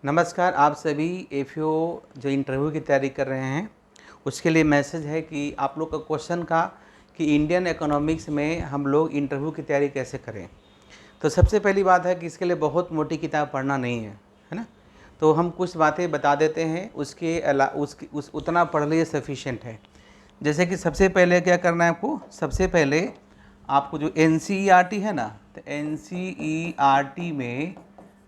नमस्कार। आप सभी एफओ जो इंटरव्यू की तैयारी कर रहे हैं उसके लिए मैसेज है कि आप लोग का क्वेश्चन का कि इंडियन इकोनॉमिक्स में हम लोग इंटरव्यू की तैयारी कैसे करें। तो सबसे पहली बात है कि इसके लिए बहुत मोटी किताब पढ़ना नहीं है ना। तो हम कुछ बातें बता देते हैं, उस उतना पढ़ लिए सफिशिएंट है। जैसे कि सबसे पहले क्या करना है आपको, सबसे पहले आपको जो एनसीईआरटी है ना, तो एनसीईआरटी में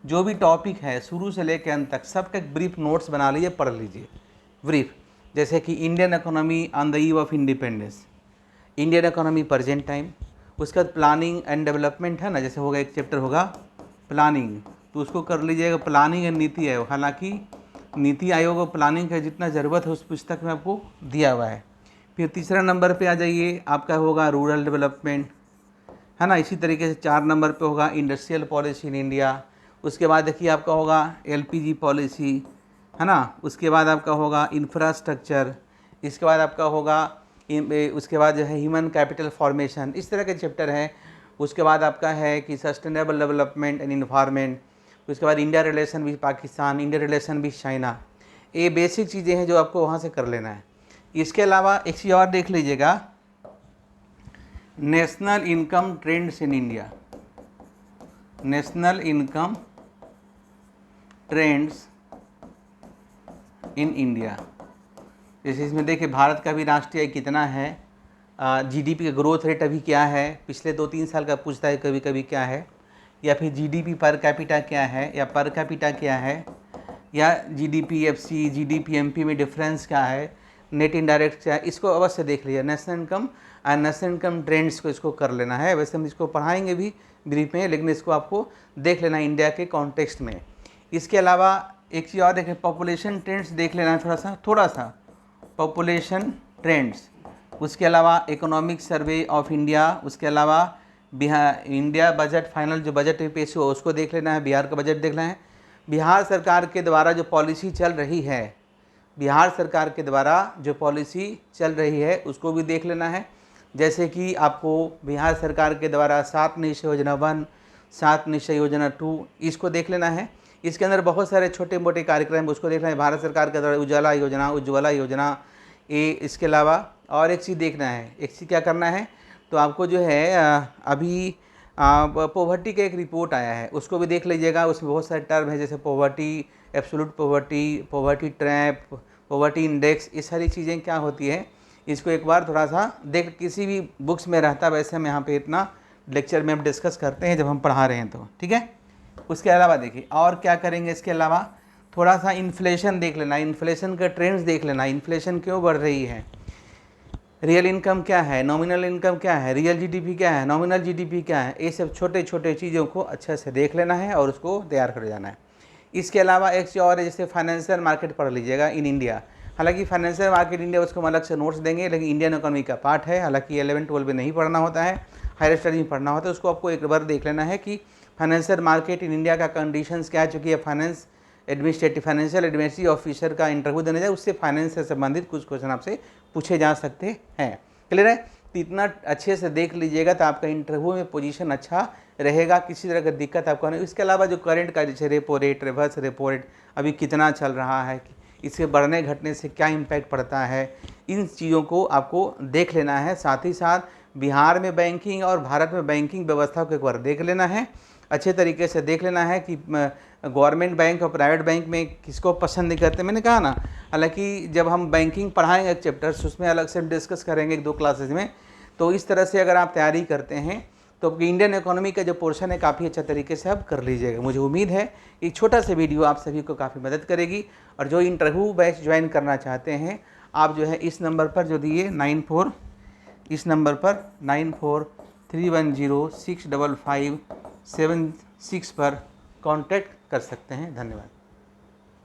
जो भी टॉपिक है शुरू से लेकर अंत तक सबका एक ब्रीफ नोट्स बना लीजिए, पढ़ लीजिए ब्रीफ। जैसे कि Indian economy on the eve of independence, Indian economy present time, उसके बाद प्लानिंग एंड डेवलपमेंट है ना, जैसे होगा एक चैप्टर होगा प्लानिंग, तो उसको कर लीजिएगा। प्लानिंग एंड नीति आयोग, हालांकि नीति आयोग और प्लानिंग का जितना ज़रूरत है उस पुस्तक में आपको दिया हुआ है। फिर तीसरा नंबर पे आ जाइए, आपका होगा रूरल डेवलपमेंट, है ना। इसी तरीके से 4 नंबर पे होगा इंडस्ट्रियल पॉलिसी इन इंडिया। उसके बाद देखिए आपका होगा एलपीजी पॉलिसी, है ना। उसके बाद आपका होगा इंफ्रास्ट्रक्चर, इसके बाद आपका होगा उसके बाद जो है ह्यूमन कैपिटल फॉर्मेशन, इस तरह के चैप्टर हैं। उसके बाद आपका है कि सस्टेनेबल डेवलपमेंट एंड इन्वायरमेंट। उसके बाद India relation with Pakistan, India relation with China. ये बेसिक चीज़ें हैं जो आपको वहाँ से कर लेना है। इसके अलावा एक चीज़ और देख लीजिएगा, national income trends in India, national income trends in India. जैसे इसमें देखिए भारत का भी राष्ट्रीय आय कितना है, जीडीपी का ग्रोथ रेट अभी क्या है, पिछले 2-3 साल का पूछता है कभी कभी क्या है, या फिर जीडीपी पर कैपिटा क्या है, या पर कैपिटा क्या है, या जीडीपी एफसी जीडीपी एमपी में डिफरेंस क्या है, नेट इनडायरेक्ट क्या है, इसको अवश्य देख लीजिए। National income and national income trends को इसको कर लेना है। वैसे हम इसको पढ़ाएंगे भी ब्रीफ में, लेकिन इसको आपको देख लेना इंडिया के कॉन्टेक्स्ट में। इसके अलावा एक चीज़ और देखें, पॉपुलेशन ट्रेंड्स देख लेना है थोड़ा सा पॉपुलेशन ट्रेंड्स। उसके अलावा इकोनॉमिक सर्वे ऑफ इंडिया, उसके अलावा बिहार इंडिया बजट फाइनल जो बजट पेश हुआ उसको देख लेना है, बिहार का बजट देखना है। बिहार सरकार के द्वारा जो पॉलिसी चल रही है, बिहार सरकार के द्वारा जो पॉलिसी चल रही है उसको भी देख लेना है। जैसे कि आपको बिहार सरकार के द्वारा 7 निश्चय योजना 1, 7 निश्चय योजना 2, इसको देख लेना है। इसके अंदर बहुत सारे छोटे मोटे कार्यक्रम उसको देखना है। भारत सरकार के द्वारा उज्ज्वला योजना ये। इसके अलावा और एक चीज़ देखना है, एक चीज़ क्या करना है, तो आपको जो है अभी पॉवर्टी का एक रिपोर्ट आया है उसको भी देख लीजिएगा। उसमें बहुत सारे टर्म है जैसे poverty, absolute poverty, poverty trap, poverty index, ये सारी चीज़ें क्या होती है इसको एक बार थोड़ा सा देख, किसी भी बुक्स में रहता है, वैसे हम यहाँ पे इतना लेक्चर में हम डिस्कस करते हैं जब हम पढ़ा रहे हैं तो ठीक है। उसके अलावा देखिए और क्या करेंगे, इसके अलावा थोड़ा सा इन्फ्लेशन देख लेना, इन्फ्लेशन का ट्रेंड्स देख लेना, इन्फ्लेशन क्यों बढ़ रही है, रियल इनकम क्या है, नॉमिनल इनकम क्या है, रियल जीडीपी क्या है, नॉमिनल जीडीपी क्या है, ये सब छोटे छोटे चीज़ों को अच्छे से देख लेना है और उसको तैयार कर जाना है। इसके अलावा एक चीज़ और है, जैसे फाइनेंशियल मार्केट पढ़ लीजिएगा इन इंडिया। हालांकि फाइनेंशियल मार्केट इंडिया उसको हम अलग से नोट्स देंगे, लेकिन इंडियन इकोनॉमी का पार्ट है। हालांकि 11-12 में नहीं पढ़ना होता है, हायर स्टडी में पढ़ना होता है। उसको आपको एक बार देख लेना है कि फाइनेंशियल मार्केट इन इंडिया का कंडीशंस क्या है। चूँकि ये फाइनेंशियल एडमिनिस्ट्रेटिव ऑफिसर का इंटरव्यू देने जाए, उससे फाइनेंस से संबंधित कुछ क्वेश्चन आपसे पूछे जा सकते हैं। क्लियर है, तो इतना अच्छे से देख लीजिएगा तो आपका इंटरव्यू में पोजीशन अच्छा रहेगा, किसी तरह की दिक्कत आपको नहीं। इसके अलावा जो करंट का जैसे repo rate, reverse repo rate अभी कितना चल रहा है, इसके बढ़ने घटने से क्या इम्पैक्ट पड़ता है, इन चीज़ों को आपको देख लेना है। साथ ही साथ बिहार में बैंकिंग और भारत में बैंकिंग व्यवस्था को एक बार देख लेना है, अच्छे तरीके से देख लेना है कि गवर्नमेंट बैंक और प्राइवेट बैंक में किसको पसंद नहीं करते। मैंने कहा ना, हालांकि जब हम बैंकिंग पढ़ाएंगे एक चैप्टर्स उसमें अलग से डिस्कस करेंगे 1-2 क्लासेज में। तो इस तरह से अगर आप तैयारी करते हैं तो इंडियन इकोनॉमी का जो पोर्शन है काफ़ी अच्छा तरीके से आप कर लीजिएगा। मुझे उम्मीद है कि छोटा सा वीडियो आप सभी को काफ़ी मदद करेगी। और जो इंटरव्यू बैच ज्वाइन करना चाहते हैं आप जो है इस नंबर पर जो दिए इस नंबर पर 9431065576 पर कांटेक्ट कर सकते हैं। धन्यवाद।